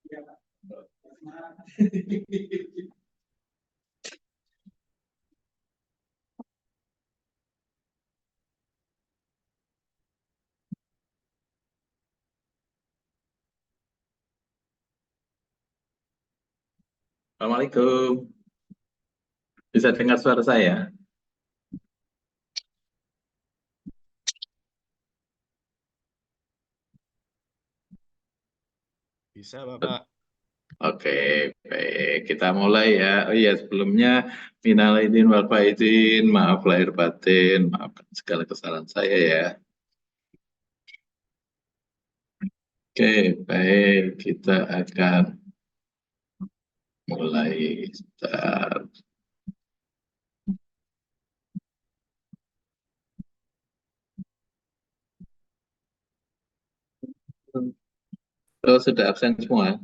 Assalamualaikum. Bisa dengar suara saya? Bisa, Bapak. Oke, baik. Kita mulai ya. Oh iya, sebelumnya minal aidin wal faizin, maaf lahir batin, maafkan segala kesalahan saya ya. Oke, baik. Kita akan mulai start. Terus sudah absen semua?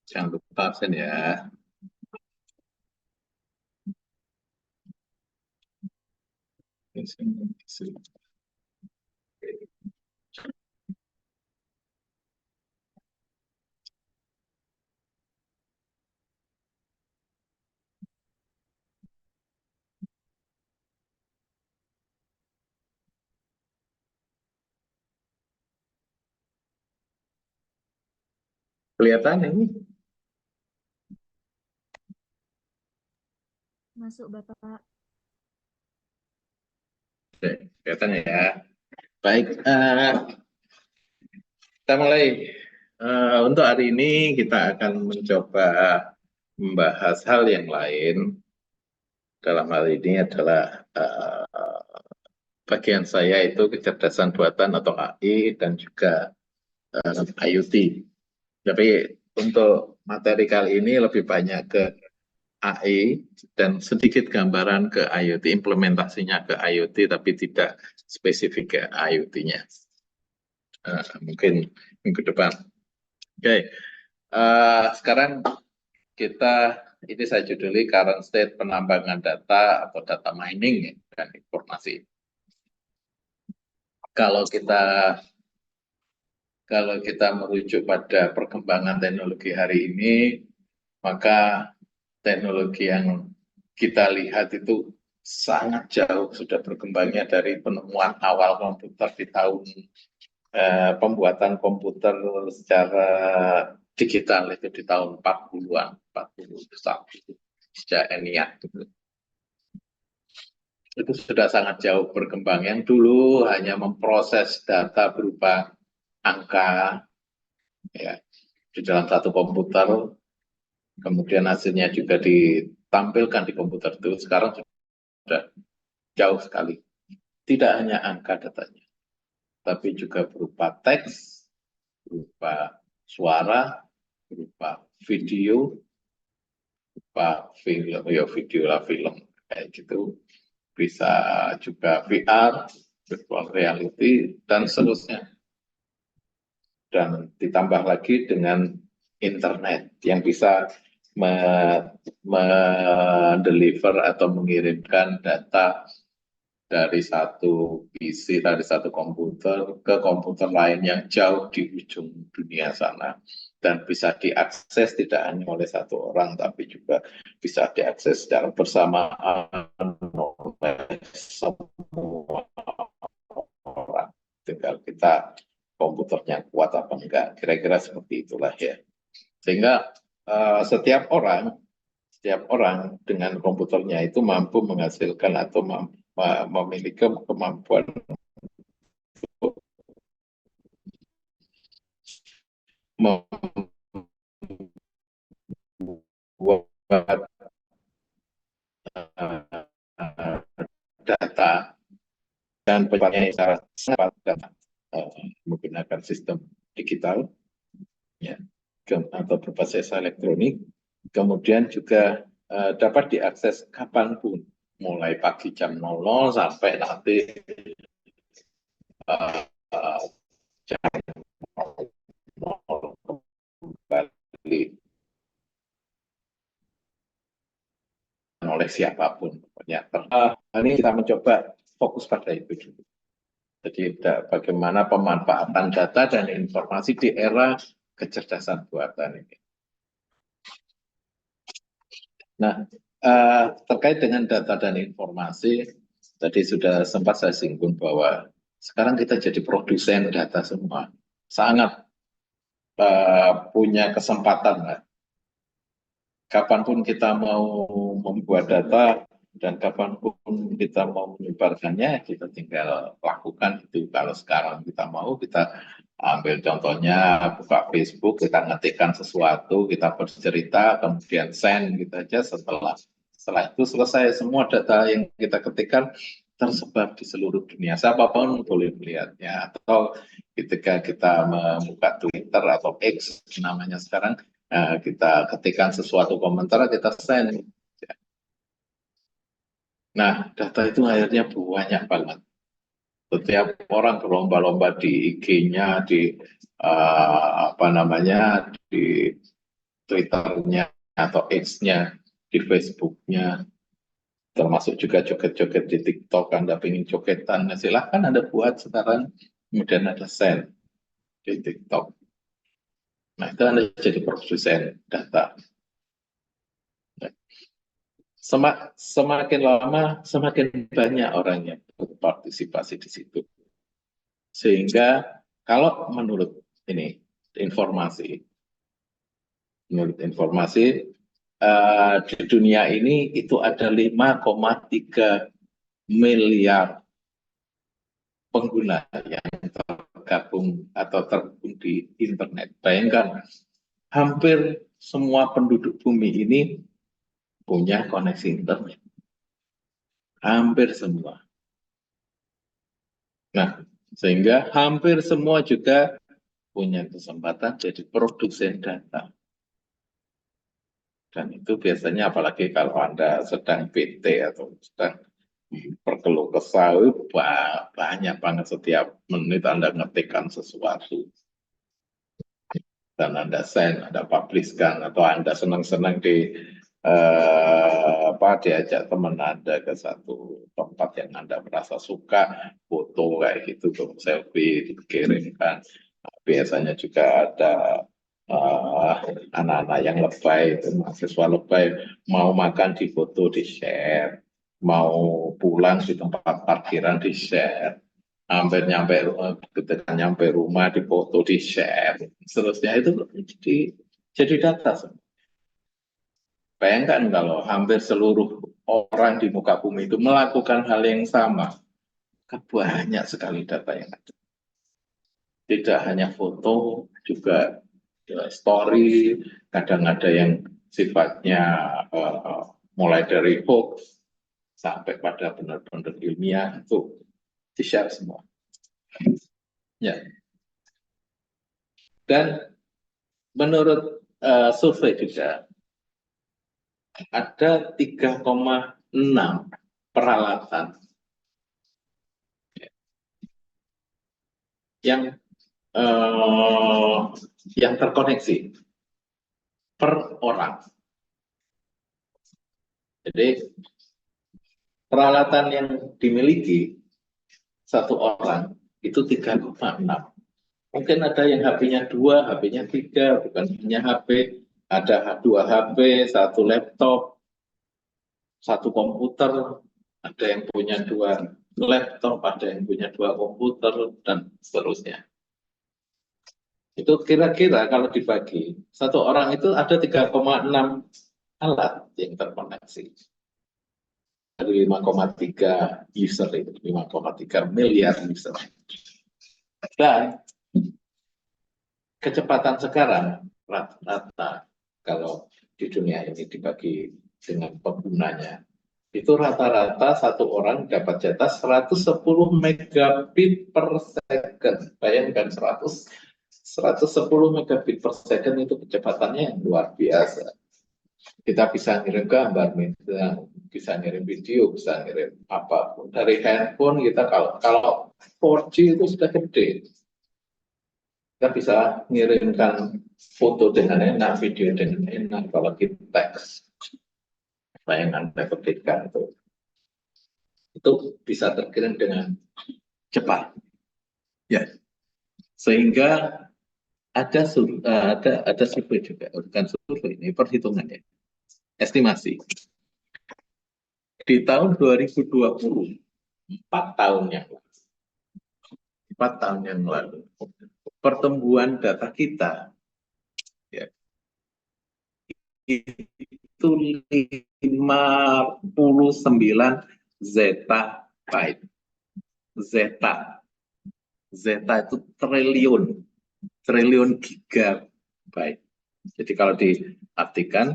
Jangan lupa absen ya. Kelihatan ini? Masuk, Bapak. Oke, kelihatan ya. Baik, kita mulai. Untuk hari ini kita akan mencoba membahas hal yang lain. Dalam hal ini adalah bagian saya itu kecerdasan buatan atau AI dan juga IoT. Tapi untuk materi kali ini lebih banyak ke AI dan sedikit gambaran ke IoT, implementasinya ke IoT tapi tidak spesifik ke IoT-nya. Mungkin minggu depan. Oke, sekarang kita ini saya juduli current state penambangan data atau data mining dan informasi. Kalau kita merujuk pada perkembangan teknologi hari ini, maka teknologi yang kita lihat itu sangat jauh sudah berkembangnya dari penemuan awal komputer di tahun pembuatan komputer secara digital itu di tahun 40-an, 41 sejak ENIAC gitu. Itu sudah sangat jauh berkembang. Yang dulu hanya memproses data berupa angka ya di dalam satu komputer, kemudian hasilnya juga ditampilkan di komputer itu. Sekarang sudah jauh sekali. Tidak hanya angka datanya, tapi juga berupa teks, berupa suara, berupa video, berupa film, ya video lah film kayak gitu. Bisa juga VR, virtual reality, dan seterusnya. Dan ditambah lagi dengan internet yang bisa mendeliver atau mengirimkan data dari satu PC, dari satu komputer ke komputer lain yang jauh di ujung dunia sana. Dan bisa diakses tidak hanya oleh satu orang, tapi juga bisa diakses secara bersamaan oleh semua orang. Tinggal kita komputernya kuat apa enggak, kira-kira seperti itulah ya. Sehingga setiap orang dengan komputernya itu mampu menghasilkan atau memiliki kemampuan membuat data dan penyebabnya secara cepat data menggunakan sistem digital ya, atau berbasis elektronik, kemudian juga dapat diakses kapanpun, mulai pagi jam 00 sampai nanti jam 00 kembali oleh siapapun. Pokoknya ini kita mencoba fokus pada itu dulu. Jadi bagaimana pemanfaatan data dan informasi di era kecerdasan buatan ini. Nah, terkait dengan data dan informasi, tadi sudah sempat saya singgung bahwa sekarang kita jadi produsen data semua. Sangat punya kesempatan lah. Kapanpun kita mau membuat data dan kapanpun kita mau menyebarkannya, kita tinggal lakukan itu. Kalau sekarang kita mau, kita ambil contohnya buka Facebook, kita ngetikkan sesuatu, kita bercerita, kemudian send gitu aja. Setelah itu selesai, semua data yang kita ketikkan tersebar di seluruh dunia. Siapapun boleh melihatnya. Atau ketika kita membuka Twitter atau X namanya sekarang, kita ketikkan sesuatu komentar, kita send. Nah, data itu akhirnya banyak banget. Setiap orang berlomba-lomba di IG-nya, di di Twitter-nya atau X-nya, di Facebook-nya, termasuk juga joget-joget di TikTok. Anda ingin jogetan, nah silahkan Anda buat sekarang, kemudian ada send di TikTok. Nah, itu Anda jadi produsen data. Semakin lama, semakin banyak orang yang berpartisipasi di situ. Sehingga kalau menurut informasi, di dunia ini itu ada 5,3 miliar pengguna yang tergabung atau terhubung di internet. Bayangkan, hampir semua penduduk bumi ini punya koneksi internet. Hampir semua. Nah, sehingga hampir semua juga punya kesempatan jadi produsen data. Dan itu biasanya apalagi kalau Anda sedang PT atau sedang berkeluh kesah, banyak banget setiap menit Anda ngetikkan sesuatu. Dan Anda send, Anda publishkan, atau Anda senang-senang diajak teman Anda ke satu tempat yang Anda merasa suka, foto kayak gitu, selfie dikirimkan. Biasanya juga ada anak-anak yang lebay, mahasiswa lebay, mau makan di foto, di share, mau pulang di tempat parkiran, di share, hampir ketika nyampe rumah di foto, di share, seterusnya itu jadi data. Bayangkan kalau hampir seluruh orang di muka bumi itu melakukan hal yang sama, banyak sekali data yang ada. Tidak hanya foto, juga story, kadang ada yang sifatnya mulai dari hoax sampai pada benar-benar ilmiah, itu di-share semua. Ya. Dan menurut survei juga, ada 3,6 peralatan yang terkoneksi per orang. Jadi peralatan yang dimiliki satu orang itu 3,6. Mungkin ada yang HP-nya 2, HP-nya 3, bukan hanya HP, ada 2 HP, 1 laptop, 1 komputer, ada yang punya 2 laptop, ada yang punya 2 komputer, dan seterusnya. Itu kira-kira kalau dibagi, satu orang itu ada 3,6 alat yang terkoneksi. Dari 5,3 user itu, 5,3 miliar user. Dan kecepatan sekarang rata-rata kalau di dunia ini dibagi dengan penggunanya, itu rata-rata satu orang dapat jatah 110 megabit per second. Bayangkan 110 megabit per second itu kecepatannya yang luar biasa. Kita bisa ngirim gambar, bisa ngirim video, bisa ngirim apapun. Dari handphone kita kalau 4G itu sudah gede. Kita bisa ngirimkan foto dengan enak, video dengan enak, kalau kita teks. Bayangkan ketika itu bisa terkirim dengan cepat. Ya, sehingga ada survei juga, bukan survei, ini perhitungannya, estimasi. Di tahun 2020, 4 tahun yang lalu, pertumbuhan data kita ya, itu 59 zettabyte. Zeta itu triliun gigabyte. Jadi kalau diartikan,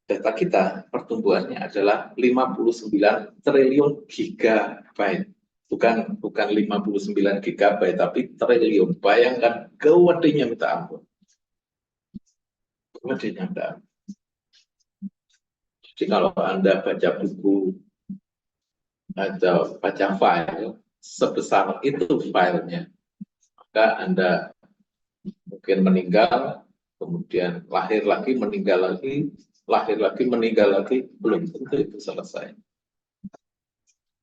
data kita pertumbuhannya adalah 59 triliun gigabyte. Bukan 59 gigabyte, tapi triliun. Bayangkan kewedinya minta ampun. Kewedinya minta ampun. Jadi kalau Anda baca buku atau baca file, sebesar itu filenya, maka Anda mungkin meninggal, kemudian lahir lagi, meninggal lagi, lahir lagi, meninggal lagi, belum tentu itu selesai.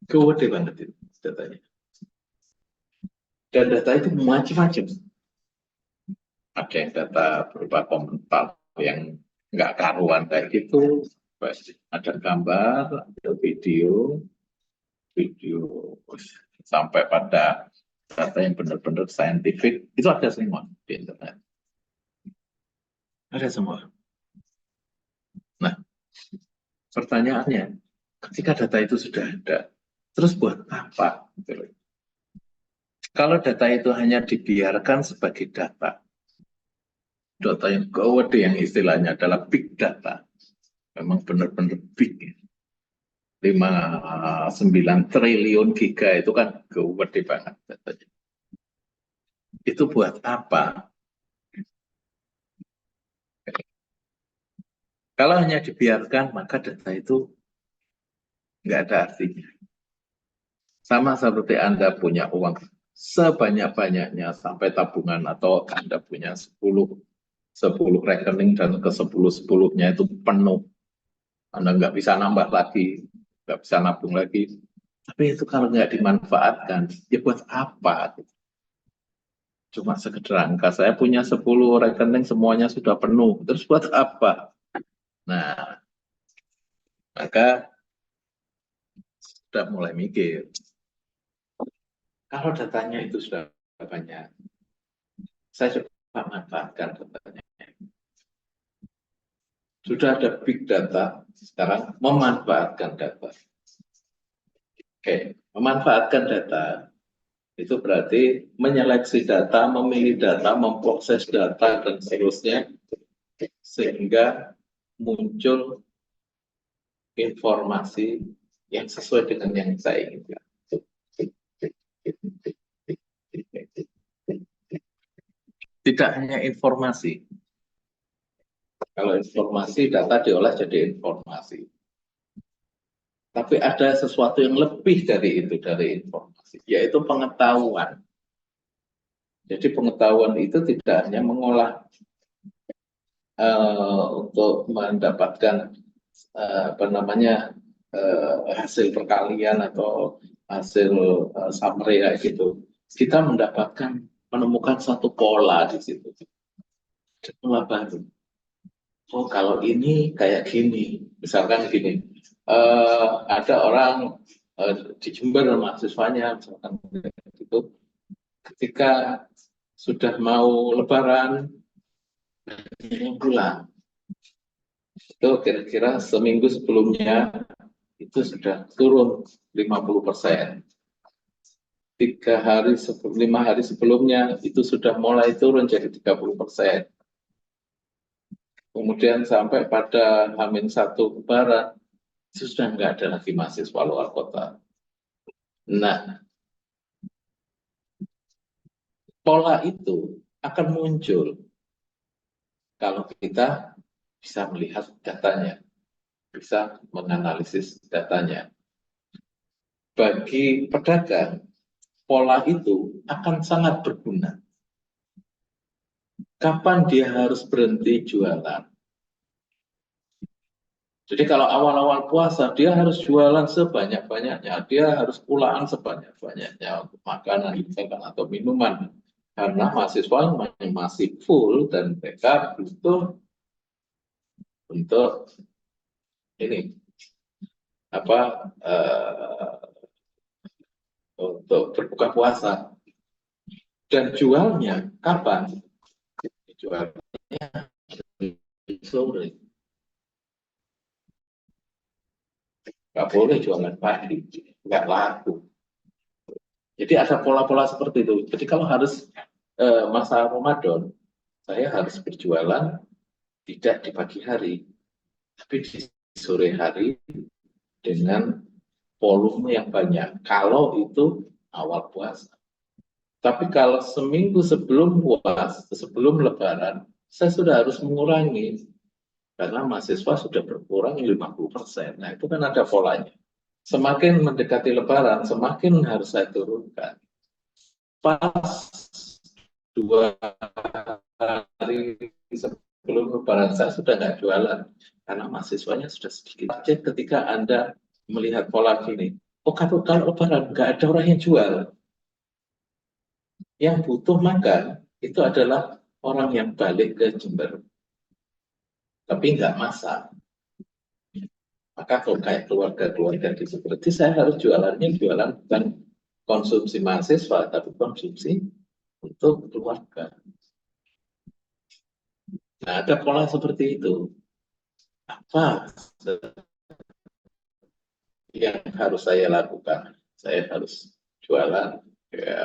Gede banget itu datanya. Dan data itu macam-macam. Ada yang data berupa komentar yang nggak karuan kayak gitu, ada gambar, ada video sampai pada data yang benar-benar saintifik, itu ada semua di internet. Ada semua. Nah, pertanyaannya, ketika data itu sudah ada, terus buat apa? Kalau data itu hanya dibiarkan sebagai data yang gede, yang istilahnya adalah big data, memang benar-benar big. 59 triliun giga itu kan gede banget datanya. Itu buat apa? Kalau hanya dibiarkan, maka data itu nggak ada artinya. Sama seperti Anda punya uang sebanyak-banyaknya sampai tabungan, atau Anda punya 10 rekening dan ke 10-10-nya itu penuh. Anda nggak bisa nambah lagi, nggak bisa nabung lagi. Tapi itu kalau nggak dimanfaatkan, ya buat apa? Cuma sekedar angka, saya punya 10 rekening semuanya sudah penuh, terus buat apa? Nah, maka sudah mulai mikir, kalau datanya itu sudah banyak, saya coba manfaatkan datanya. Sudah ada big data, sekarang memanfaatkan data. Oke, memanfaatkan data itu berarti menyeleksi data, memilih data, memproses data, dan seterusnya, sehingga muncul informasi yang sesuai dengan yang saya inginkan. Tidak hanya informasi. Kalau informasi, data diolah jadi informasi. Tapi ada sesuatu yang lebih dari itu, dari informasi, yaitu pengetahuan. Jadi pengetahuan itu tidak hanya mengolah untuk mendapatkan hasil perkalian atau hasil summary kayak gitu. Kita menemukan satu pola di situ. Pola baru. Oh, kalau ini kayak gini, misalkan gini, ada orang di Jember, mahasiswanya, misalkan gitu, ketika sudah mau Lebaran, pulang, itu kira-kira seminggu sebelumnya itu sudah turun 50%. 5 hari sebelumnya itu sudah mulai turun jadi 30%. Kemudian sampai pada H-1 Lebaran, itu sudah nggak ada lagi mahasiswa luar kota. Nah, pola itu akan muncul kalau kita bisa melihat datanya, bisa menganalisis datanya. Bagi pedagang, pola itu akan sangat berguna. Kapan dia harus berhenti jualan? Jadi kalau awal-awal puasa, dia harus jualan sebanyak-banyaknya, dia harus pulaan sebanyak-banyaknya untuk makanan, misalkan, atau minuman. Karena mahasiswa masih full dan mereka butuh untuk ini apa untuk berbuka puasa. Dan jualnya kapan? Jualnya sore. Nggak boleh jualan pagi, nggak laku. Jadi ada pola-pola seperti itu. Jadi kalau harus masa Ramadan, saya harus berjualan tidak di pagi hari, tapi di sore hari dengan volume yang banyak. Kalau itu awal puasa. Tapi kalau seminggu sebelum puasa, sebelum Lebaran, saya sudah harus mengurangi karena mahasiswa sudah berkurang 50%. Nah, itu kan ada polanya. Semakin mendekati Lebaran, semakin harus saya turunkan. Pas 2 hari sebelum Lebaran, saya sudah nggak jualan karena mahasiswanya sudah sedikit. Jadi ketika Anda melihat pola gini, oh kalau Lebaran nggak ada orang yang jual, yang butuh makan itu adalah orang yang balik ke Jember, tapi nggak masak. Maka kalau kayak keluarga-keluarga gitu, berarti saya harus jualannya jualan bukan konsumsi mahasiswa, tapi konsumsi untuk keluarga. Nah, ada pola seperti itu. Apa yang harus saya lakukan? Saya harus jualan, ya,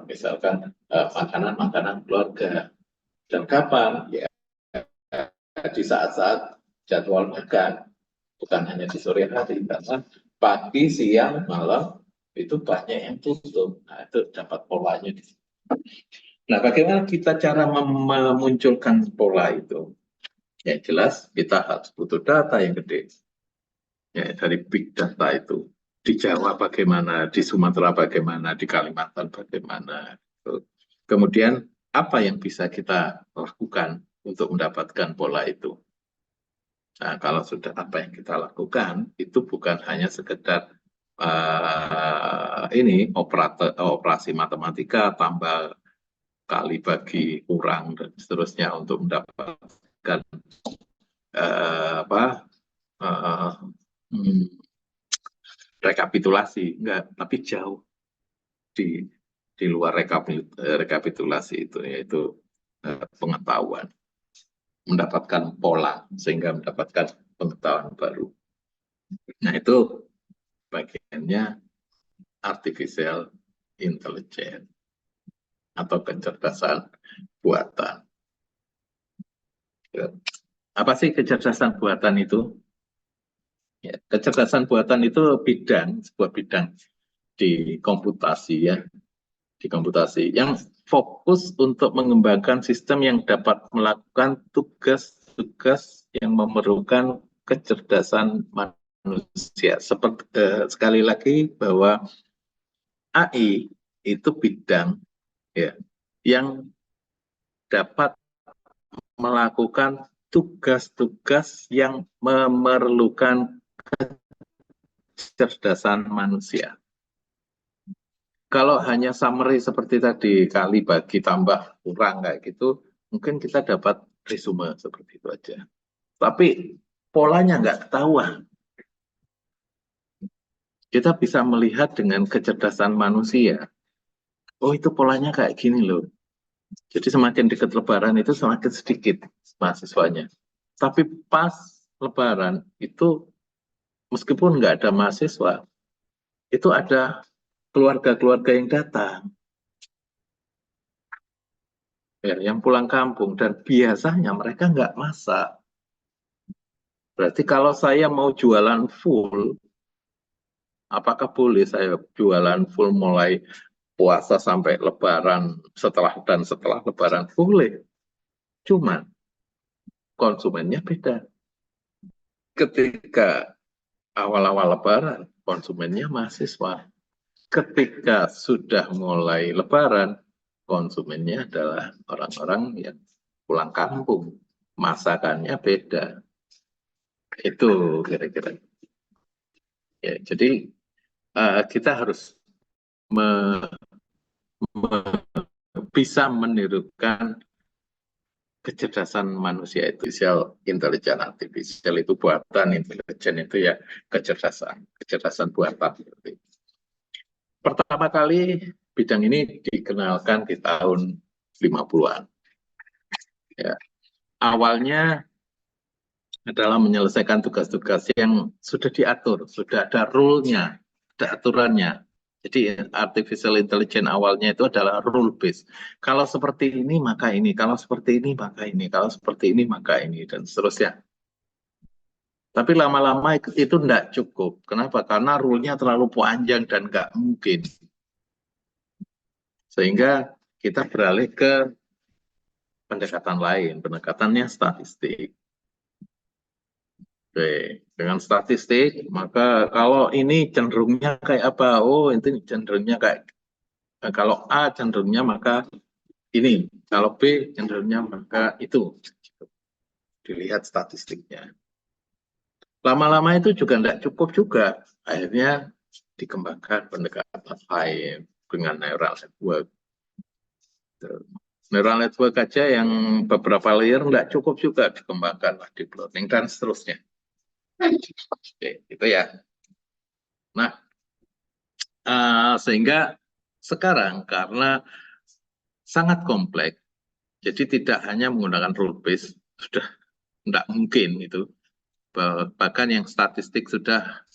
misalkan makanan-makanan keluarga. Dan kapan? Ya, di saat-saat jadwal makan. Bukan hanya di sore hari, karena pagi, siang, malam itu banyak yang tutup. Nah, itu dapat polanya di situ. Nah, bagaimana kita cara memunculkan pola itu? Ya jelas kita harus butuh data yang gede. Ya, dari big data itu. Di Jawa bagaimana, di Sumatera bagaimana, di Kalimantan bagaimana. Kemudian apa yang bisa kita lakukan untuk mendapatkan pola itu? Nah, kalau sudah apa yang kita lakukan, itu bukan hanya sekedar ini operasi matematika tambah kali bagi kurang dan seterusnya untuk mendapatkan apa uh, rekapitulasi, enggak, tapi jauh di luar rekapitulasi itu, yaitu pengetahuan, mendapatkan pola sehingga mendapatkan pengetahuan baru. Nah, itu bagiannya artificial intelligence atau kecerdasan buatan. Apa sih kecerdasan buatan itu? Ya, kecerdasan buatan itu sebuah bidang di komputasi, ya, di komputasi yang fokus untuk mengembangkan sistem yang dapat melakukan tugas-tugas yang memerlukan kecerdasan manusia. Seperti sekali lagi bahwa AI itu bidang, ya, yang dapat melakukan tugas-tugas yang memerlukan kecerdasan manusia. Kalau hanya summary seperti tadi, kali bagi tambah kurang kayak gitu, mungkin kita dapat resume seperti itu aja. Tapi polanya nggak ketahuan. Kita bisa melihat dengan kecerdasan manusia. Oh, itu polanya kayak gini loh. Jadi semakin dekat Lebaran itu semakin sedikit mahasiswanya. Tapi pas Lebaran itu meskipun nggak ada mahasiswa, itu ada keluarga-keluarga yang datang, ya, yang pulang kampung, dan biasanya mereka nggak masak. Berarti kalau saya mau jualan full, apakah boleh saya jualan full mulai puasa sampai Lebaran, setelah Lebaran? Boleh. Cuman konsumennya beda. Ketika awal-awal Lebaran, konsumennya mahasiswa. Ketika sudah mulai Lebaran, konsumennya adalah orang-orang yang pulang kampung. Masakannya beda. Itu kira-kira. Ya, jadi kita harus bisa menirukan kecerdasan manusia itu. Artificial itu buatan, intelijen itu ya kecerdasan buatan. Pertama kali bidang ini dikenalkan di tahun 50-an. Ya. Awalnya adalah menyelesaikan tugas-tugas yang sudah diatur, sudah ada rule-nya, ada aturannya. Jadi artificial intelligence awalnya itu adalah rule based. Kalau seperti ini maka ini, kalau seperti ini maka ini, kalau seperti ini maka ini, dan seterusnya. Tapi lama-lama itu tidak cukup. Kenapa? Karena rule-nya terlalu panjang dan nggak mungkin. Sehingga kita beralih ke pendekatan lain, pendekatannya statistik. Oke, dengan statistik, maka kalau ini cenderungnya kayak apa? Oh, itu cenderungnya kayak, kalau A cenderungnya maka ini, kalau B cenderungnya maka itu. Dilihat statistiknya. Lama-lama itu juga tidak cukup juga. Akhirnya dikembangkan pendekatan lain dengan neural network. Neural network aja yang beberapa layer tidak cukup juga, dikembangkan deep learning dan seterusnya. Oke, itu ya. Nah, sehingga sekarang karena sangat kompleks, jadi tidak hanya menggunakan rule base, sudah tidak mungkin itu. Bahkan yang statistik sudah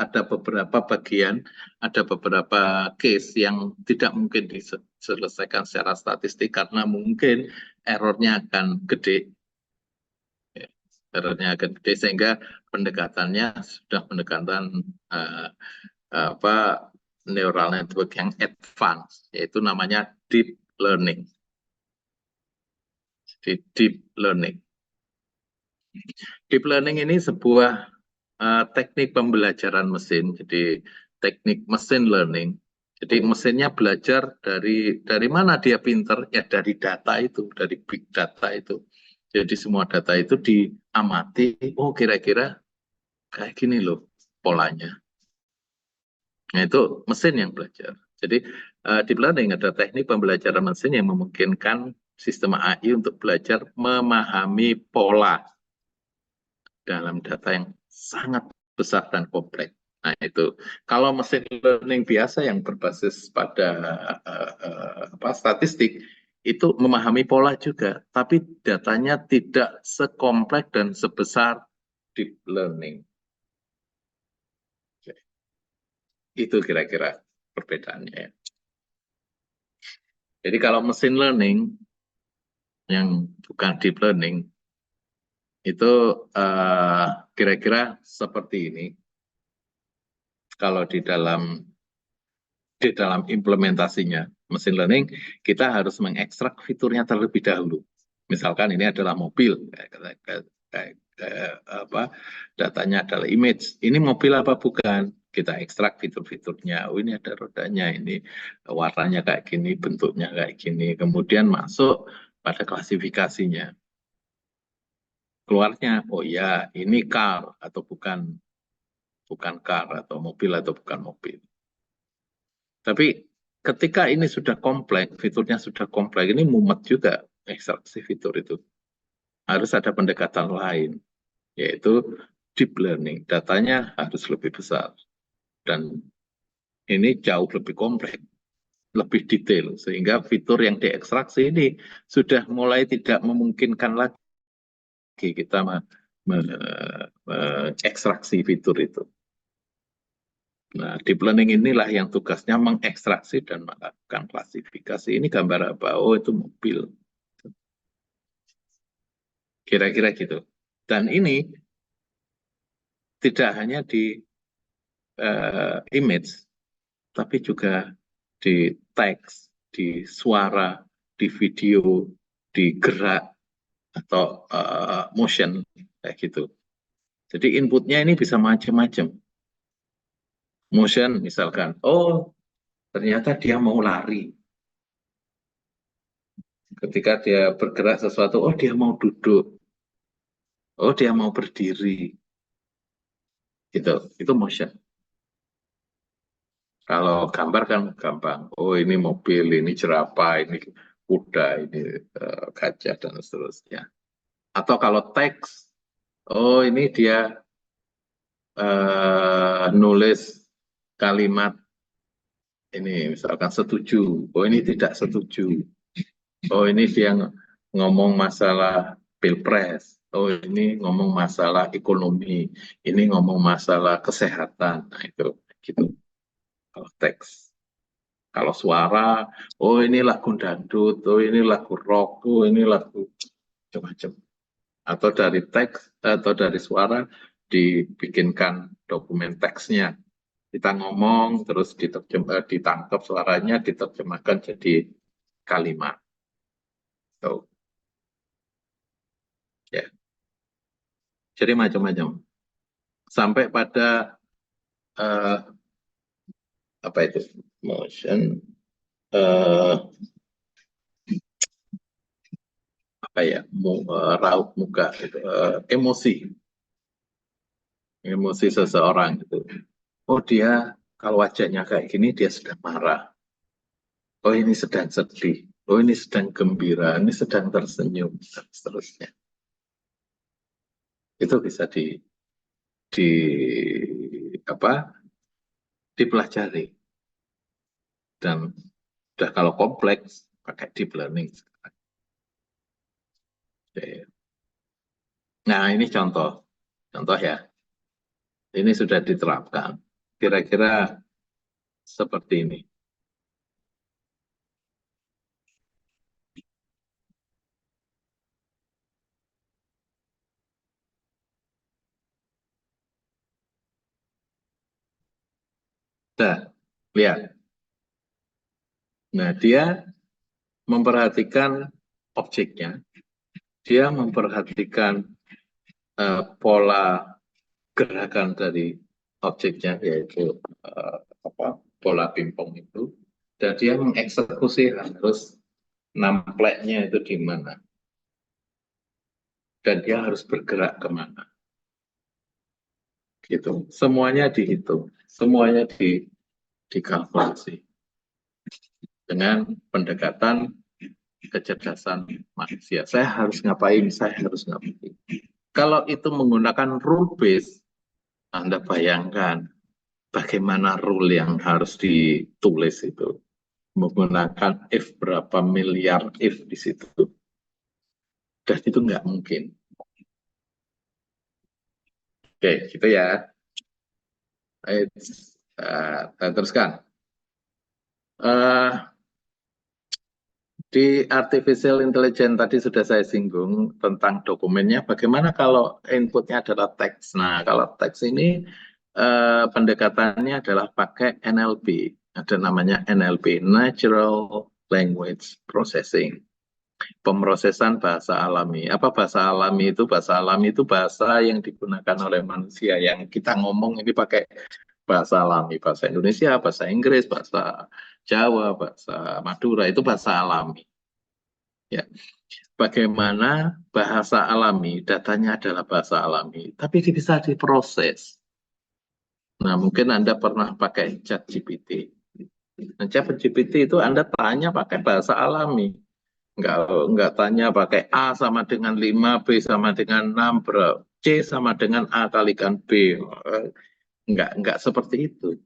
ada beberapa bagian, ada beberapa case yang tidak mungkin diselesaikan secara statistik karena mungkin errornya akan gede. Errornya akan gede sehingga pendekatannya sudah pendekatan neural network yang advance, yaitu namanya deep learning. Jadi deep learning. Deep learning ini sebuah teknik pembelajaran mesin, jadi teknik mesin learning. Jadi mesinnya belajar dari mana dia pinter, ya dari data itu, dari big data itu. Jadi semua data itu diamati, oh kira-kira kayak gini loh polanya. Nah itu mesin yang belajar. Jadi deep learning ada teknik pembelajaran mesin yang memungkinkan sistem AI untuk belajar memahami pola dalam data yang sangat besar dan kompleks. Nah itu, kalau mesin learning biasa yang berbasis pada statistik, itu memahami pola juga, tapi datanya tidak sekompleks dan sebesar deep learning. Itu kira-kira perbedaannya. Jadi kalau mesin learning yang bukan deep learning, itu kira-kira seperti ini. Kalau di dalam implementasinya mesin learning, kita harus mengekstrak fiturnya terlebih dahulu. Misalkan ini adalah mobil, datanya adalah image. Ini mobil apa bukan? Kita ekstrak fitur-fiturnya. Oh ini ada rodanya, ini warnanya kayak gini, bentuknya kayak gini. Kemudian masuk pada klasifikasinya. Keluarnya, oh ya ini car atau bukan car, atau mobil atau bukan mobil. Tapi ketika ini sudah kompleks, fiturnya sudah kompleks, ini mumet juga ekstraksi fitur itu. Harus ada pendekatan lain, yaitu deep learning. Datanya harus lebih besar. Dan ini jauh lebih kompleks, lebih detail. Sehingga fitur yang diekstraksi ini sudah mulai tidak memungkinkan lagi kita mengekstraksi fitur itu. Nah, deep learning inilah yang tugasnya mengekstraksi dan melakukan klasifikasi. Ini gambar apa? Oh, itu mobil. Kira-kira gitu. Dan ini tidak hanya di image, tapi juga di teks, di suara, di video, di gerak, atau motion, kayak gitu. Jadi inputnya ini bisa macam-macam. Motion misalkan, oh ternyata dia mau lari. Ketika dia bergerak sesuatu, oh dia mau duduk. Oh, dia mau berdiri. Gitu. Itu motion. Kalau gambar kan gampang. Oh, ini mobil, ini jerapah, ini kuda, ini gajah, dan seterusnya. Atau kalau teks, oh ini dia nulis kalimat ini, misalkan setuju. Oh, ini tidak setuju. Oh, ini dia ngomong masalah pilpres. Oh, ini ngomong masalah ekonomi. Ini ngomong masalah kesehatan. Nah, itu gitu. Kalau teks. Kalau suara, oh ini lagu dangdut, oh ini lagu rock, oh ini lagu macam-macam. Atau dari teks, atau dari suara, dibikinkan dokumen teksnya. Kita ngomong, terus ditangkap suaranya, diterjemahkan jadi kalimat. So, ya. Jadi macam-macam. Sampai pada eh, apa itu motion, eh, apa ya, raut muka, gitu, emosi seseorang gitu. Oh, dia kalau wajahnya kayak gini dia sedang marah. Oh, ini sedang sedih. Oh, ini sedang gembira. Ini sedang tersenyum dan seterusnya. Itu bisa di apa dipelajari, dan udah kalau kompleks pakai deep learning. Oke. Nah, ini contoh ya. Ini sudah diterapkan. Kira-kira seperti ini. Nah, lihat. Nah, dia memperhatikan objeknya, dia memperhatikan pola gerakan dari objeknya, yaitu apa, bola pingpong itu, dan dia mengeksekusi harus nampleknya itu di mana, dan dia harus bergerak kemana. Gitu. Semuanya dihitung, semuanya dikalkulasi dengan pendekatan kecerdasan manusia. Saya harus ngapain, saya harus ngapain. Kalau itu menggunakan rule base, Anda bayangkan bagaimana rule yang harus ditulis itu. Menggunakan if berapa miliar if di situ. Dan itu nggak mungkin. Oke, gitu ya. Teruskan. Uh, Di artificial intelligence tadi sudah saya singgung tentang dokumennya. Bagaimana kalau inputnya adalah teks? Nah, kalau teks ini pendekatannya adalah pakai NLP. Ada namanya NLP, Natural Language Processing. Pemrosesan bahasa alami. Apa bahasa alami itu? Bahasa alami itu bahasa yang digunakan oleh manusia. Yang kita ngomong ini pakai bahasa alami. Bahasa Indonesia, bahasa Inggris, bahasa Jawa, bahasa Madura, itu bahasa alami. Ya, bagaimana bahasa alami, datanya adalah bahasa alami, tapi bisa diproses. Nah, mungkin Anda pernah pakai ChatGPT. Nah, ChatGPT itu Anda tanya pakai bahasa alami. Nggak tanya pakai A sama dengan 5, B sama dengan 6, C sama dengan A kalikan B. Nggak seperti itu.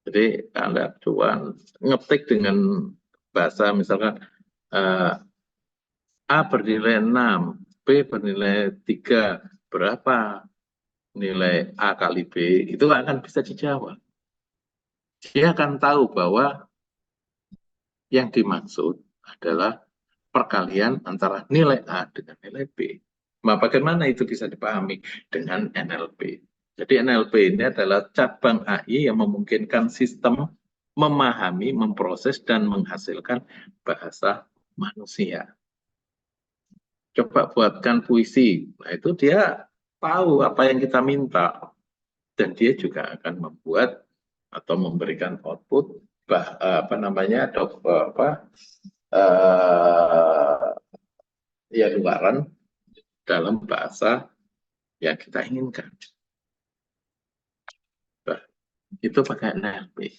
Jadi Anda cuman ngetik dengan bahasa, misalkan A bernilai 6, B bernilai 3, berapa nilai A kali B, itu akan bisa dijawab. Dia akan tahu bahwa yang dimaksud adalah perkalian antara nilai A dengan nilai B. Nah, bagaimana itu bisa dipahami? Dengan NLP. Jadi NLP ini adalah cabang AI yang memungkinkan sistem memahami, memproses, dan menghasilkan bahasa manusia. Coba buatkan puisi. Nah, itu dia tahu apa yang kita minta. Dan dia juga akan membuat atau memberikan output apa namanya, ya luaran dalam bahasa yang kita inginkan. Nah, itu pakai NLP.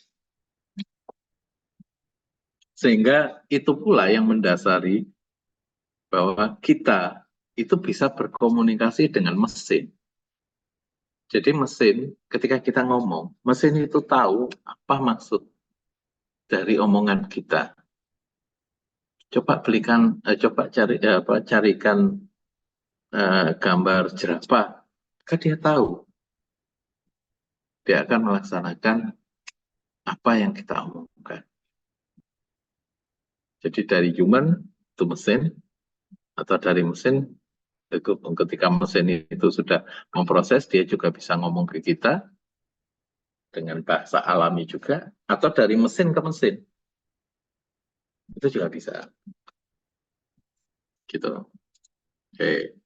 Sehingga itu pula yang mendasari bahwa kita itu bisa berkomunikasi dengan mesin. Jadi mesin, ketika kita ngomong, mesin itu tahu apa maksud dari omongan kita. Carikan gambar jerapah, kan dia tahu, dia akan melaksanakan apa yang kita omongkan. Jadi dari human itu mesin, atau dari mesin, ketika mesin itu sudah memproses, dia juga bisa ngomong ke kita dengan bahasa alami juga, atau dari mesin ke mesin, itu juga bisa. Gitu. Oke.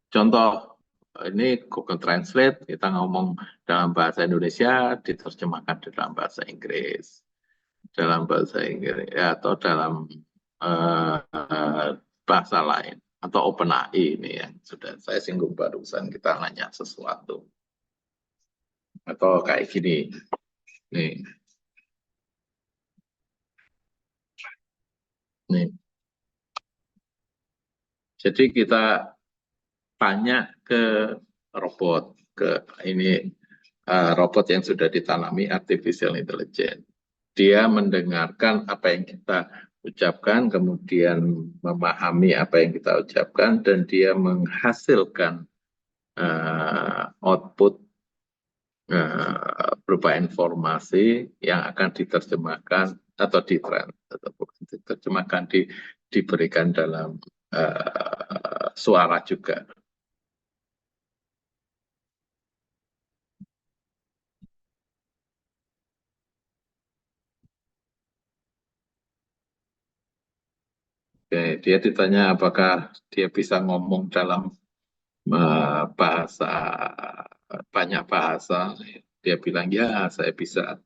Contoh, ini Google Translate, kita ngomong dalam bahasa Indonesia, diterjemahkan dalam bahasa Inggris. Dalam bahasa Inggris, ya, atau dalam bahasa lain. Atau OpenAI ini yang sudah saya singgung barusan, kita nanya sesuatu. Atau kayak gini, nih, nih. Jadi kita tanya ke robot, ke ini robot yang sudah ditanami artificial intelligence. Dia mendengarkan apa yang kita ucapkan, kemudian memahami apa yang kita ucapkan, dan dia menghasilkan output berupa informasi yang akan diterjemahkan atau diterjemahkan, diberikan dalam suara juga. Oke, dia ditanya apakah dia bisa ngomong dalam bahasa, banyak bahasa. Dia bilang, ya saya bisa.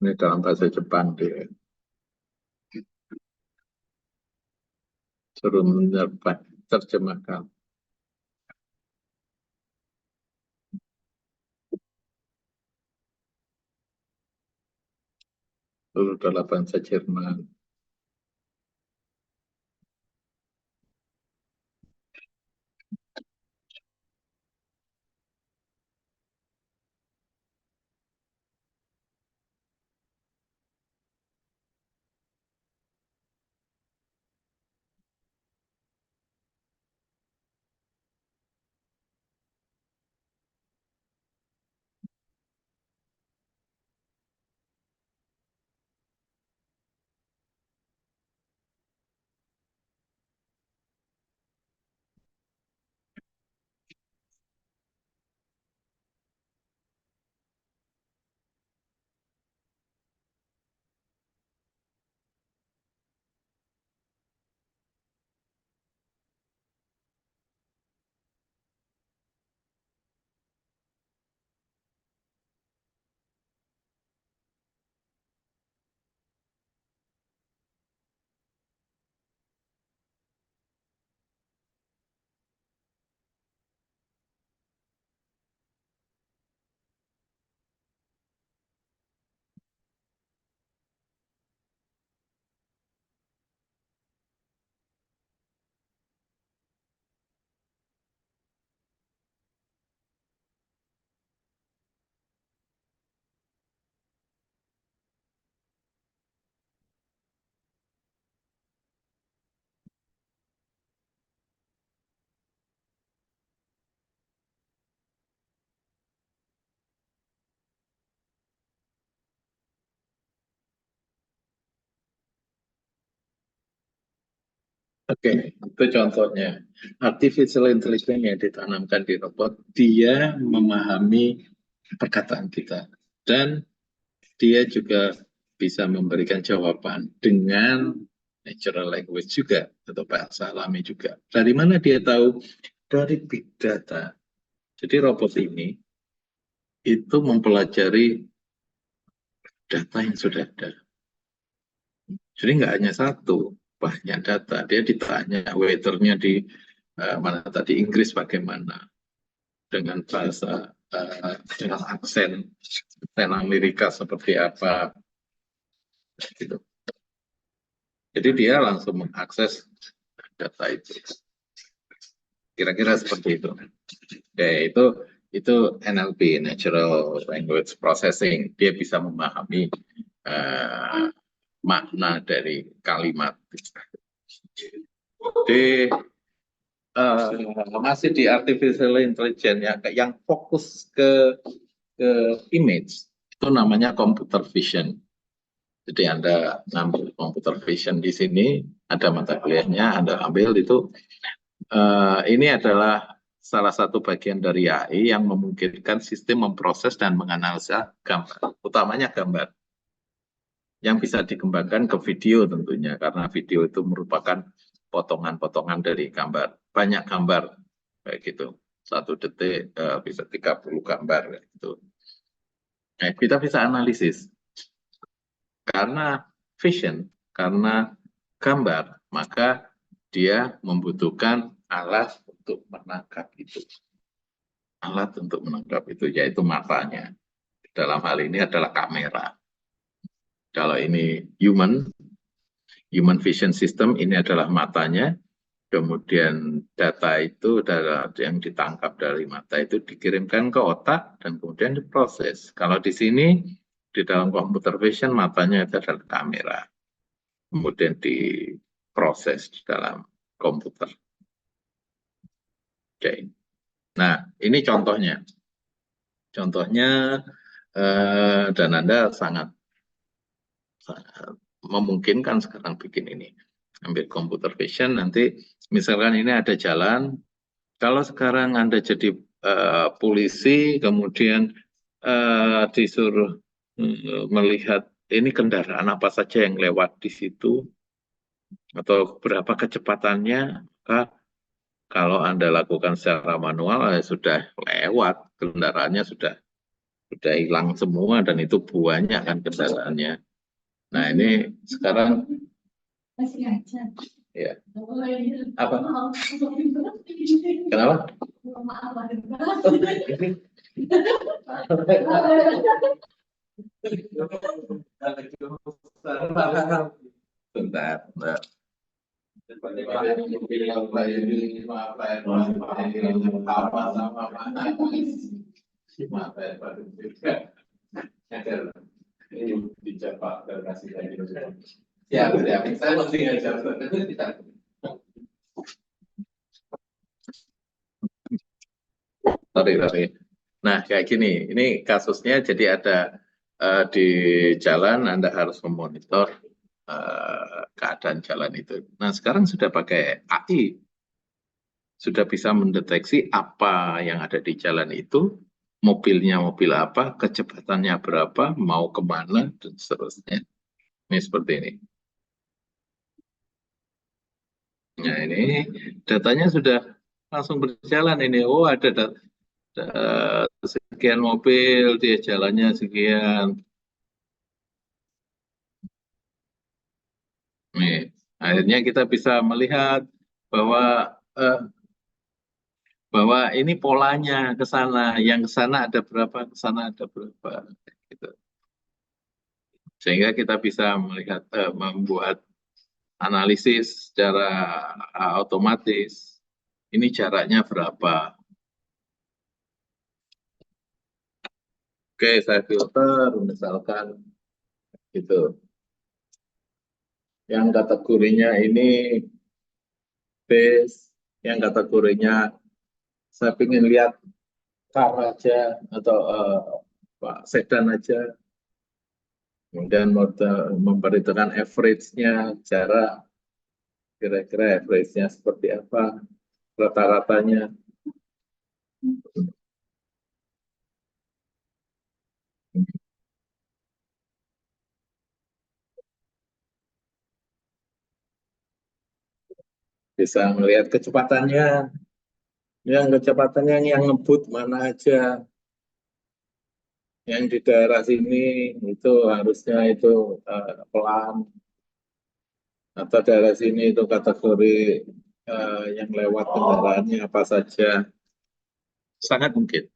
Ini dalam bahasa Jepang, dia suruh terjemahkan. Lalu dalam bahasa Jerman. Oke, itu contohnya. Artificial intelligence yang ditanamkan di robot, dia memahami perkataan kita. Dan dia juga bisa memberikan jawaban dengan natural language juga atau bahasa alami juga. Dari mana dia tahu? Dari big data. Jadi robot ini itu mempelajari data yang sudah ada. Jadi nggak hanya satu, banyak data. Dia ditanya weathernya di mana tadi Inggris bagaimana, dengan bahasa dengan aksen Amerika seperti apa, gitu. Jadi dia langsung mengakses data itu. Kira-kira seperti itu. Oke, itu NLP, Natural Language Processing. Dia bisa memahami makna dari kalimat. Di masih di artificial intelligence yang fokus ke image, itu namanya computer vision. Jadi Anda ngambil computer vision di sini, ada mata kuliahnya, Anda ambil itu. Ini adalah salah satu bagian dari AI yang memungkinkan sistem memproses dan menganalisa gambar, utamanya gambar, yang bisa dikembangkan ke video tentunya, karena video itu merupakan potongan-potongan dari gambar. Banyak gambar, kayak gitu. 1 detik bisa 30 gambar, kayak gitu. Nah, kita bisa analisis. Karena vision, karena gambar, maka dia membutuhkan alat untuk menangkap itu. Alat untuk menangkap itu, yaitu matanya. Dalam hal ini adalah kamera. Kalau ini human vision system, ini adalah matanya, kemudian data itu yang ditangkap dari mata itu dikirimkan ke otak dan kemudian diproses. Kalau di sini, di dalam computer vision, matanya itu adalah kamera. Kemudian diproses di dalam komputer. Oke. Nah, ini contohnya. Contohnya, dan Anda sangat memungkinkan sekarang bikin ini. Ambil computer vision, nanti misalkan ini ada jalan, kalau sekarang Anda jadi polisi, kemudian disuruh melihat ini kendaraan apa saja yang lewat di situ, atau berapa kecepatannya, maka kalau Anda lakukan secara manual, sudah lewat, kendaraannya sudah hilang semua, dan itu banyak kan kendaraannya. Nah, ini sekarang ya. Apa? Kenapa? Bentar, bentar. Ya, saya masih ngajar. Sorry. Nah, kayak gini, ini kasusnya jadi ada di jalan Anda harus memonitor keadaan jalan itu. Nah, sekarang sudah pakai AI, sudah bisa mendeteksi apa yang ada di jalan itu, mobilnya mobil apa, kecepatannya berapa, mau kemana, dan seterusnya. Ini seperti ini. Nah, ini datanya sudah langsung berjalan ini. Oh, ada sekian mobil, dia jalannya sekian. Nih, akhirnya kita bisa melihat bahwa eh, ini polanya ke sana, yang ke sana ada berapa, ke sana ada berapa, gitu. Sehingga kita bisa melihat, membuat analisis secara otomatis. Ini jaraknya berapa? Oke, saya filter, misalkan gitu. Yang kategorinya ini base, yang kategorinya saya ingin lihat car aja atau sedan aja. Kemudian memperhitungkan average-nya, jarak, kira-kira average-nya seperti apa, rata-ratanya. bisa melihat kecepatannya, yang kecepatannya yang ngebut mana aja, yang di daerah sini itu harusnya itu pelan, atau daerah sini itu kategori yang lewat kendaraannya apa saja, sangat mungkin.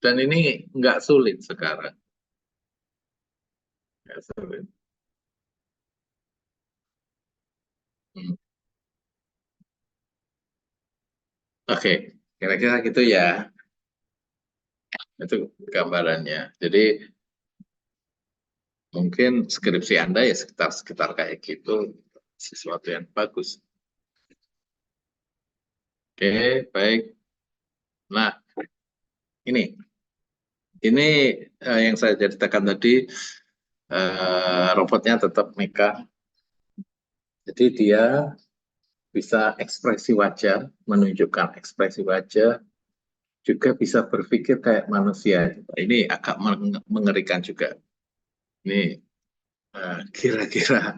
Dan ini nggak sulit sekarang, nggak sulit. Hmm. Oke, kira-kira gitu ya, itu gambarannya. Jadi mungkin skripsi Anda ya sekitar kayak gitu, sesuatu yang bagus. Oke, baik. Nah, ini yang saya ceritakan tadi, robotnya tetap Meka. Jadi dia bisa ekspresi wajah, menunjukkan ekspresi wajah, juga bisa berpikir kayak manusia. Ini agak mengerikan juga. Ini kira-kira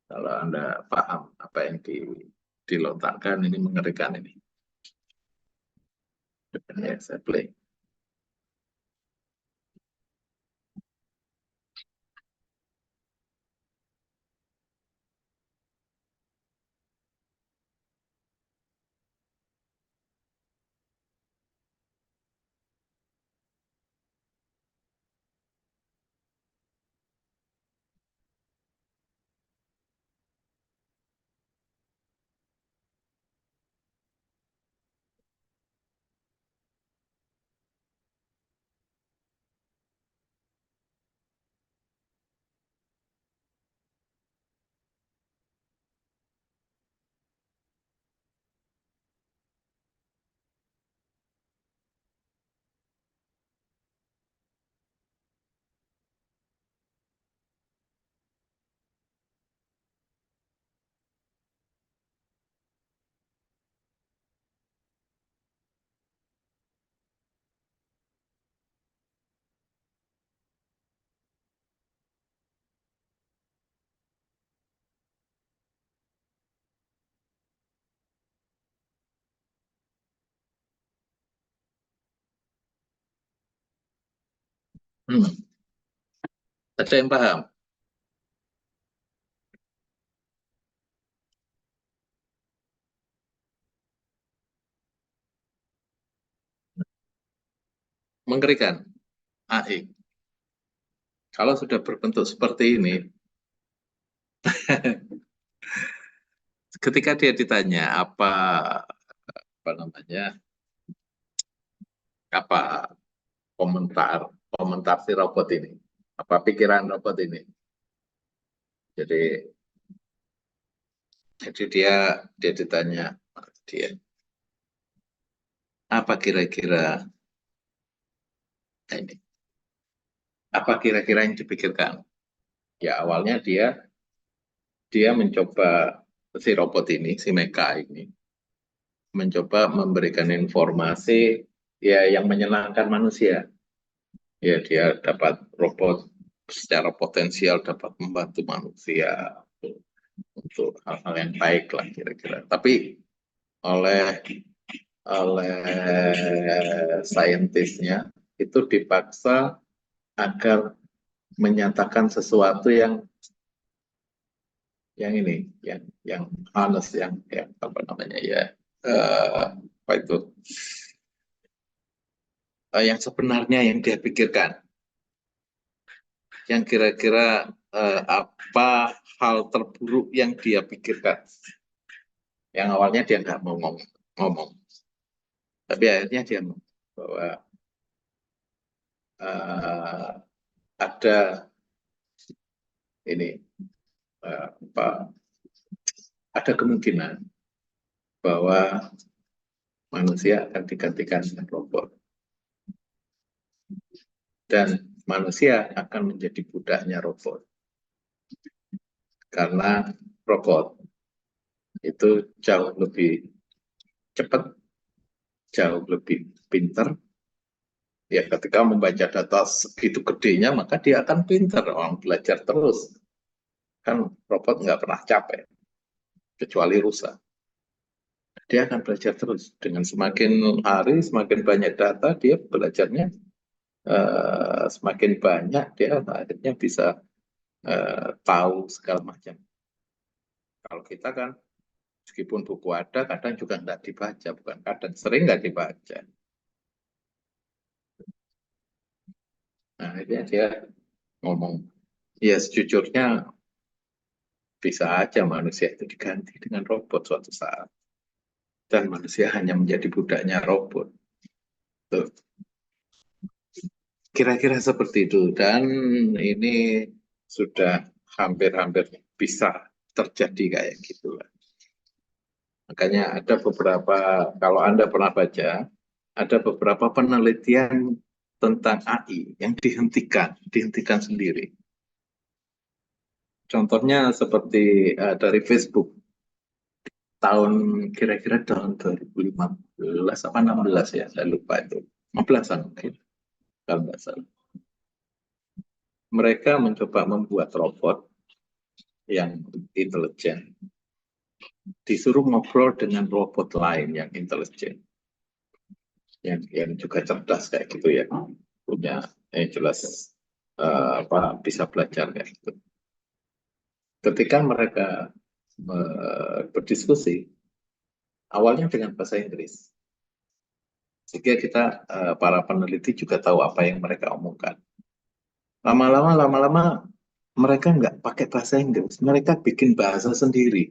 kalau Anda paham apa yang dilontarkan, ini mengerikan ini. Ya, saya play. Hmm. Ada yang paham? Mengerikan. AI. Kalau sudah berbentuk seperti ini, ketika dia ditanya apa namanya, apa komentar komentar si robot ini, apa pikiran robot ini. Jadi dia ditanya dia apa kira-kira ini, apa kira-kira yang dipikirkan. Ya awalnya dia mencoba, si robot ini, si Mecha ini mencoba memberikan informasi ya yang menyenangkan manusia. Ya dia dapat robot secara potensial dapat membantu manusia untuk hal-hal yang baik lah kira-kira. Tapi oleh oleh saintisnya itu dipaksa agar menyatakan sesuatu yang ini, yang halus, yang apa namanya ya, apa itu, yang sebenarnya yang dia pikirkan, yang kira-kira apa hal terburuk yang dia pikirkan, yang awalnya dia nggak mau ngomong, tapi akhirnya dia ngomong bahwa uh, ada ini, apa, ada kemungkinan bahwa manusia akan digantikan dengan robot dan manusia akan menjadi budaknya robot karena robot itu jauh lebih cepat, jauh lebih pintar. Ya ketika membaca data segitu gedenya maka dia akan pintar, orang belajar terus. Kan robot nggak pernah capek, kecuali rusak. Dia akan belajar terus. Dengan semakin hari, semakin banyak data, dia belajarnya semakin banyak, dia akhirnya bisa tahu segala macam. Kalau kita kan, meskipun buku ada, kadang juga nggak dibaca, bukan kadang, sering nggak dibaca. Nah, dia ngomong, ya sejujurnya bisa aja manusia itu diganti dengan robot suatu saat. Dan manusia hanya menjadi budaknya robot. Tuh. Kira-kira seperti itu. Dan ini sudah hampir-hampir bisa terjadi kayak gitu. Makanya ada beberapa, kalau Anda pernah baca, ada beberapa penelitian tentang AI yang dihentikan sendiri. Contohnya seperti dari Facebook tahun kira-kira tahun 2015 apa 16 ya, saya lupa itu. 15-an mungkin, kalau nggak salah. Mereka mencoba membuat robot yang intelijen, disuruh ngobrol dengan robot lain yang intelijen, yang juga cerdas kayak gitu ya, punya jelas apa bisa belajar kayak gitu. Ketika mereka berdiskusi, awalnya dengan bahasa Inggris, sehingga kita para peneliti juga tahu apa yang mereka omongkan. Lama-lama mereka nggak pakai bahasa Inggris, mereka bikin bahasa sendiri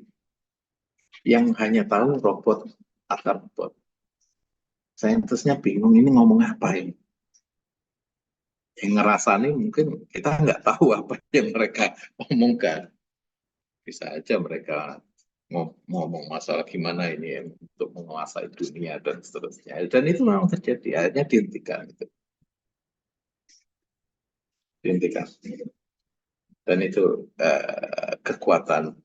yang hanya tahu robot atau robot. Saintisnya bingung ini ngomong apa ini. Yang ngerasani mungkin kita nggak tahu apa yang mereka omongkan. Bisa aja mereka ngomong masalah gimana ini untuk menguasai dunia dan seterusnya. Dan itu memang terjadi, akhirnya dihentikan. Gitu. Dihentikan. Dan itu kekuatan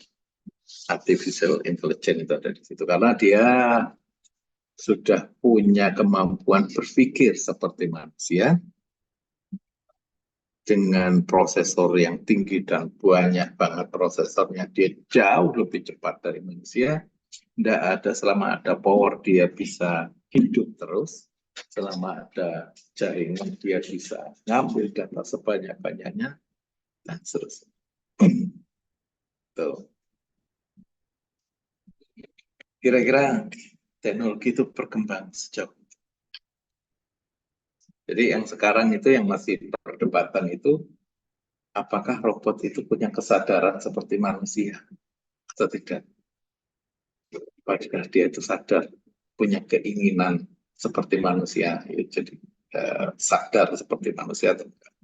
artificial intelligence itu ada di situ. Karena dia sudah punya kemampuan berpikir seperti manusia, dengan prosesor yang tinggi dan banyak banget prosesornya, dia jauh lebih cepat dari manusia. Tidak ada, selama ada power dia bisa hidup terus, selama ada jaringan dia bisa ngambil data sebanyak-banyaknya dan seterusnya. Tuh. Kira-kira teknologi itu berkembang sejauh. Jadi yang sekarang itu yang masih perdebatan itu, apakah robot itu punya kesadaran seperti manusia atau tidak? Apakah dia itu sadar, punya keinginan seperti manusia, ya, jadi sadar seperti manusia atau enggak?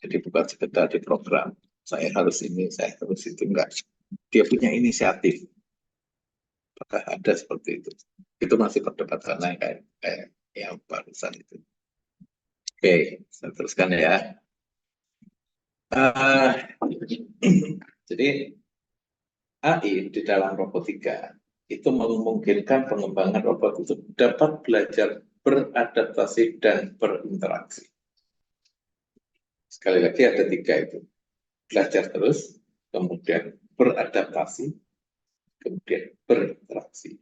Jadi bukan sekedar di program, saya harus ini, saya harus itu, enggak. Dia punya inisiatif, apakah ada seperti itu? Itu masih perdebatan kayak yang barusan itu. Oke, saya teruskan ya. Uh, jadi AI di dalam robotika itu memungkinkan pengembangan robot itu dapat belajar beradaptasi dan berinteraksi. Sekali lagi ada tiga itu. Belajar terus, kemudian beradaptasi, kemudian berinteraksi.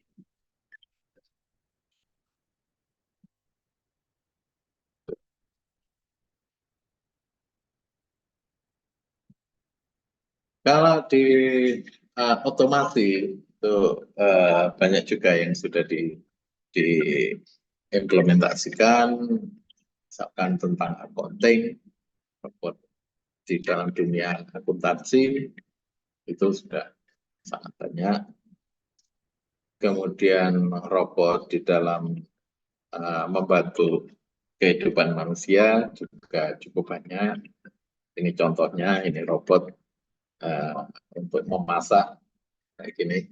Kalau di otomasi itu banyak juga yang sudah diimplementasikan, misalkan tentang accounting, robot di dalam dunia akuntansi itu sudah sangat banyak. Kemudian robot di dalam membantu kehidupan manusia juga cukup banyak. Ini contohnya, ini robot untuk memasak kayak gini.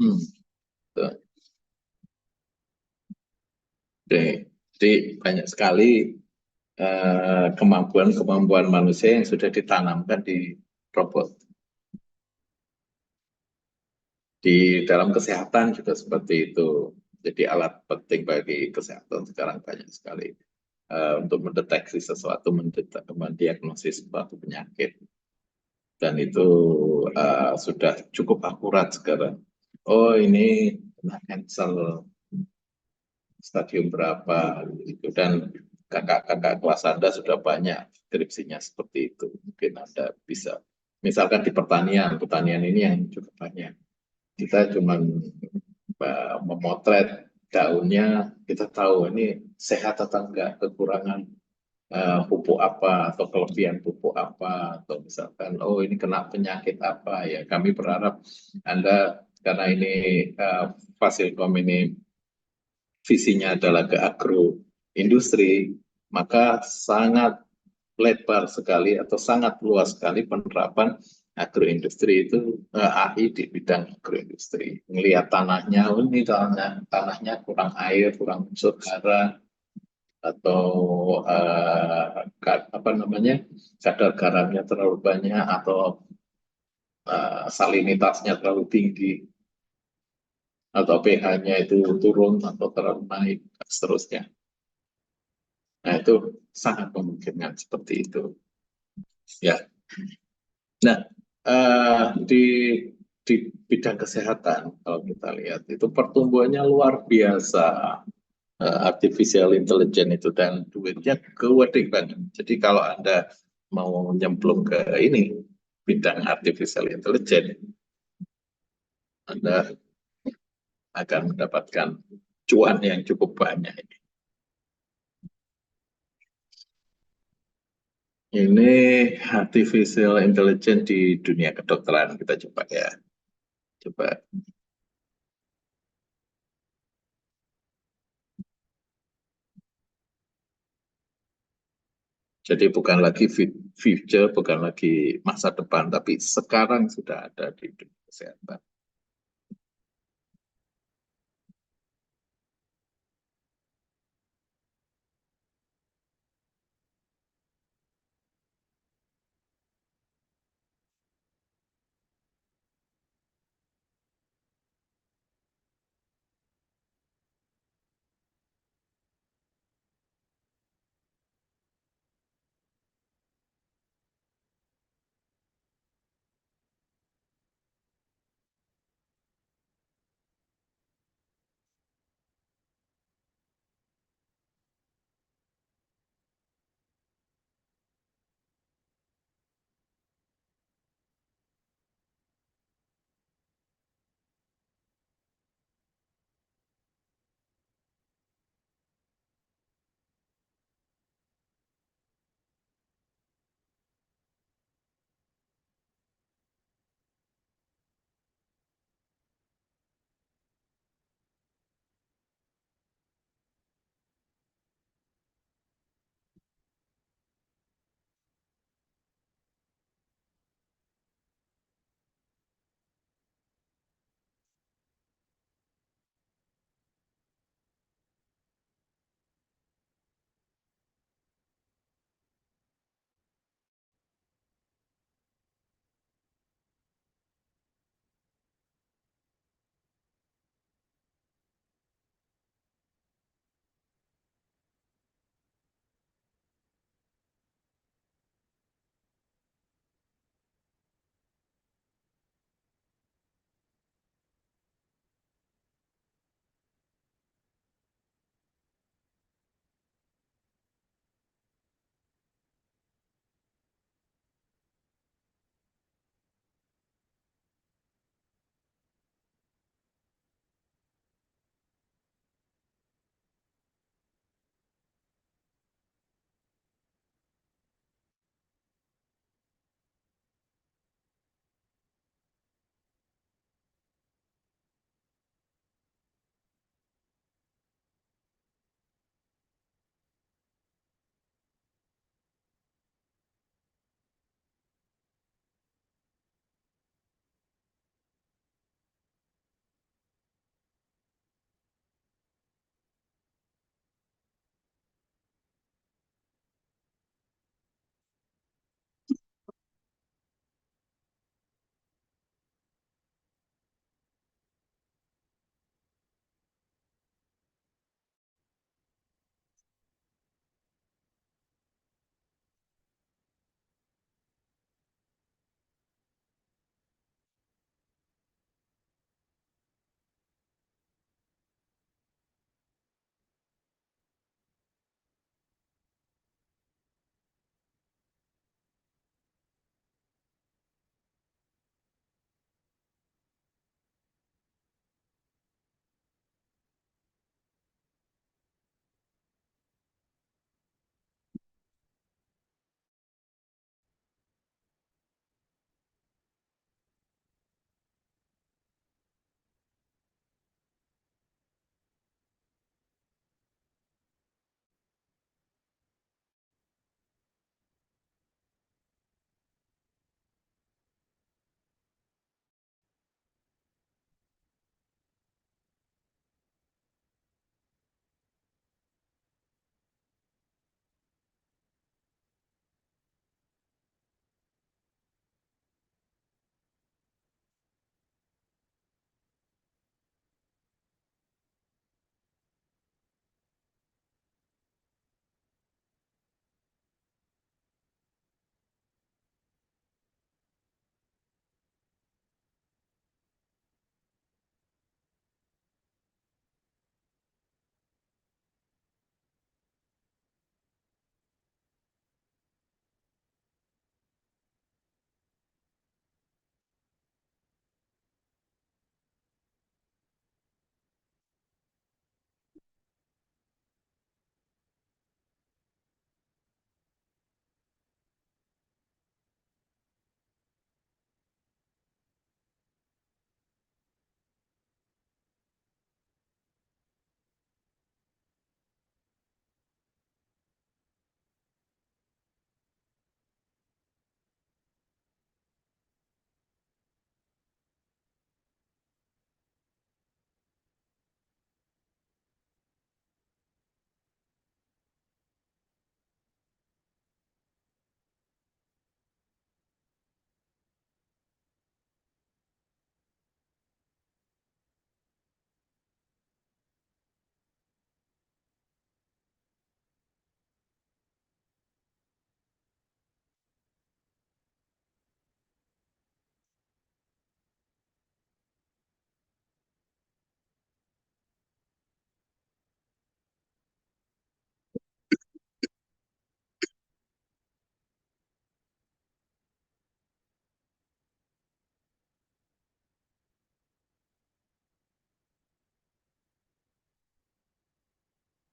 Hmm, betul. Oke. Jadi banyak sekali kemampuan-kemampuan manusia yang sudah ditanamkan di robot. Di dalam kesehatan juga seperti itu. Jadi alat penting bagi kesehatan sekarang banyak sekali untuk mendeteksi sesuatu, mendiagnosis suatu penyakit. Dan itu sudah cukup akurat sekarang. Oh ini kena cancer stadium berapa gitu. Dan kakak-kakak kelas Anda sudah banyak skripsinya seperti itu. Mungkin Anda bisa. Misalkan di pertanian, pertanian ini yang cukup banyak. Kita cuma memotret daunnya, kita tahu ini sehat atau enggak, kekurangan pupuk apa atau kelebihan pupuk apa, atau misalkan oh ini kena penyakit apa, ya kami berharap Anda, karena ini Fasilkom ini visinya adalah ke agroindustri, maka sangat lebar sekali atau sangat luas sekali penerapan agroindustri itu, AI di bidang agroindustri. Melihat tanahnya, oh ini tanahnya kurang air, kurang unsur hara, atau apa namanya, kadar garamnya terlalu banyak, atau salinitasnya terlalu tinggi, atau pH-nya itu turun atau terlalu naik, dan seterusnya. Nah itu sangat memungkinkan seperti itu. Ya. Nah, di bidang kesehatan kalau kita lihat itu pertumbuhannya luar biasa, artificial intelligence itu, dan duitnya gede banget. Jadi kalau Anda mau nyemplung ke ini bidang artificial intelligence, Anda akan mendapatkan cuan yang cukup banyak. Ini artificial intelligence di dunia kedokteran, kita coba ya. Coba. Jadi bukan lagi future, bukan lagi masa depan, tapi sekarang sudah ada di dunia kesehatan.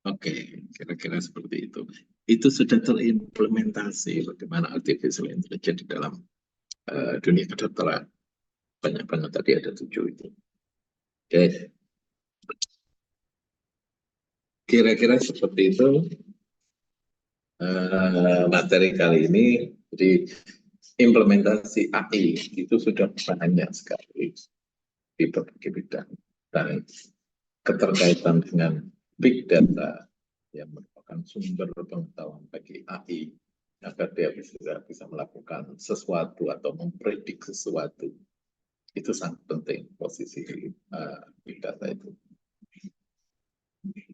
Oke, kira-kira seperti itu. Itu sudah terimplementasi bagaimana artificial intelligence di dalam dunia kedokteran. Banyak banget tadi ada 7 itu. Oke, kira-kira seperti itu materi kali ini. Jadi implementasi AI itu sudah banyak sekali di berbagai bidang dan keterkaitan dengan big data yang merupakan sumber pengetahuan bagi AI agar dia bisa melakukan sesuatu atau mempredik sesuatu, itu sangat penting posisi big data itu.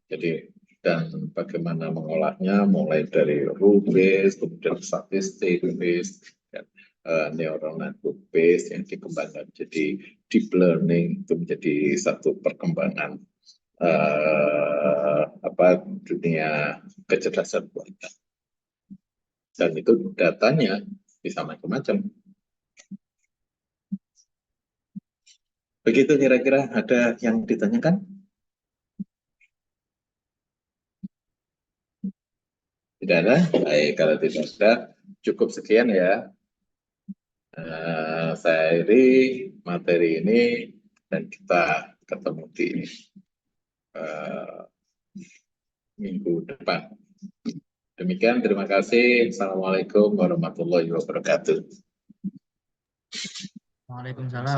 Jadi dan bagaimana mengolahnya mulai dari rule based, kemudian statistik based, dan neural network based yang dikembangkan jadi deep learning, itu menjadi satu perkembangan dunia kecerdasan buatan. Dan itu datanya bisa macam-macam. Begitu kira-kira, ada yang ditanyakan? Tidak ada? Baik, kalau tidak ada, cukup sekian ya. Saya akhiri materi ini dan kita ketemu di minggu depan. Demikian, terima kasih. Assalamualaikum warahmatullahi wabarakatuh. Waalaikumsalam.